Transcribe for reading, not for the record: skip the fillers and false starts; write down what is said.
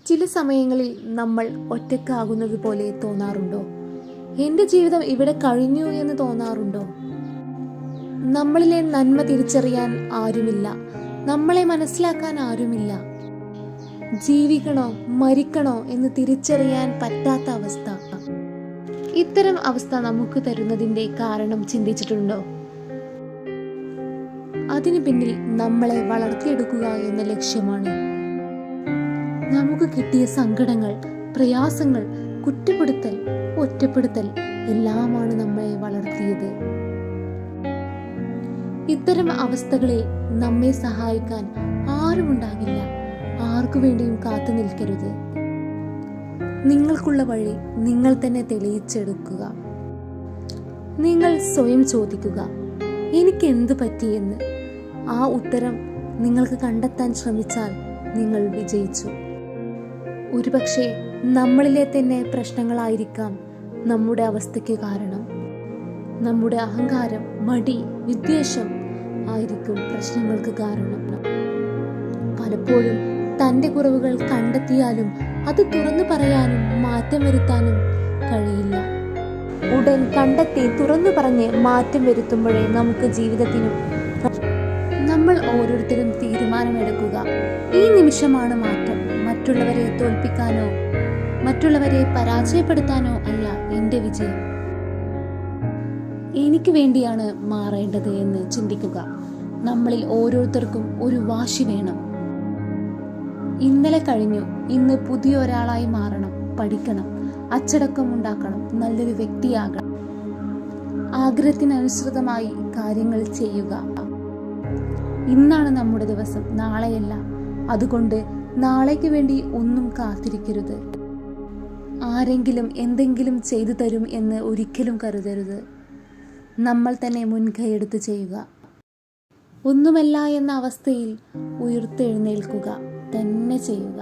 ചില സമയങ്ങളിൽ നമ്മൾ ഒറ്റക്കാകുന്നത് പോലെ തോന്നാറുണ്ടോ? എൻ്റെ ജീവിതം ഇവിടെ കഴിഞ്ഞു എന്ന് തോന്നാറുണ്ടോ? നമ്മളിലെ നന്മ തിരിച്ചറിയാൻ ആരുമില്ല, നമ്മളെ മനസ്സിലാക്കാൻ ആരുമില്ല. ജീവിക്കണോ മരിക്കണോ എന്ന് തിരിച്ചറിയാൻ പറ്റാത്ത അവസ്ഥ. ഇത്തരം അവസ്ഥ നമുക്ക് തരുന്നതിൻ്റെ കാരണം ചിന്തിച്ചിട്ടുണ്ടോ? അതിനു പിന്നിൽ നമ്മളെ വളർത്തിയെടുക്കുക എന്ന ലക്ഷ്യമാണ്. നമുക്ക് കിട്ടിയ സങ്കടങ്ങൾ, പ്രയാസങ്ങൾ, കുറ്റപ്പെടുത്തൽ, ഒറ്റപ്പെടുത്തൽ എല്ലാമാണ് നമ്മളെ വളർത്തിയത്. ഇത്തരം അവസ്ഥകളെ നമ്മെ സഹായിക്കാൻ ആരുമുണ്ടാകില്ല. ആർക്കു വേണ്ടിയും കാത്തു നിൽക്കരുത്. നിങ്ങൾക്കുള്ള വഴി നിങ്ങൾ തന്നെ തെളിയിച്ചെടുക്കുക. നിങ്ങൾ സ്വയം ചോദിക്കുക, എനിക്ക് എന്ത് പറ്റിയെന്ന്. ആ ഉത്തരം നിങ്ങൾക്ക് കണ്ടെത്താൻ ശ്രമിച്ചാൽ നിങ്ങൾ വിജയിച്ചു. ഒരുപക്ഷെ നമ്മളിലെ തന്നെ പ്രശ്നങ്ങളായിരിക്കാം നമ്മുടെ അവസ്ഥയ്ക്ക് കാരണം. നമ്മുടെ അഹങ്കാരം, മടി, വിദ്വേഷം ആയിരിക്കും പ്രശ്നങ്ങൾക്ക് കാരണം. പലപ്പോഴും തൻ്റെ കുറവുകൾ കണ്ടെത്തിയാലും അത് തുറന്നു പറയാനും മാറ്റം വരുത്താനും കഴിയില്ല. ഉടൻ കണ്ടെത്തി തുറന്നു പറഞ്ഞ് മാറ്റം വരുത്തുമ്പോഴേ നമുക്ക് ജീവിതത്തിനും. നമ്മൾ ഓരോരുത്തരും തീരുമാനമെടുക്കുക. ഈ നിമിഷമാണ് മാറ്റം. മറ്റുള്ളവരെ തോൽപ്പിക്കാനോ മറ്റുള്ളവരെ പരാജയപ്പെടുത്താനോ അല്ല എൻ്റെ വിജയം. എനിക്ക് വേണ്ടിയാണ് മാറേണ്ടത് എന്ന് ചിന്തിക്കുക. നമ്മളിൽ ഓരോരുത്തർക്കും ഒരു വാശി വേണം. ഇന്നലെ കഴിഞ്ഞു, ഇന്ന് പുതിയ ഒരാളായി മാറണം, പഠിക്കണം, അച്ചടക്കം ഉണ്ടാക്കണം, നല്ലൊരു വ്യക്തിയാകണം. ആഗ്രഹത്തിനനുസൃതമായി കാര്യങ്ങൾ ചെയ്യുക. ഇന്നാണ് നമ്മുടെ ദിവസം, നാളെയല്ല. അതുകൊണ്ട് നാളേക്ക് വേണ്ടി ഒന്നും കാത്തിരിക്കരുത്. ആരെങ്കിലും എന്തെങ്കിലും ചെയ്തു തരും എന്ന് ഒരിക്കലും കരുതരുത്. നമ്മൾ തന്നെ മുൻകൈയെടുത്ത് ചെയ്യുക. ഒന്നുമല്ല എന്ന അവസ്ഥയിൽ ഉയർത്തെഴുന്നേൽക്കുക തന്നെ ചെയ്യുക.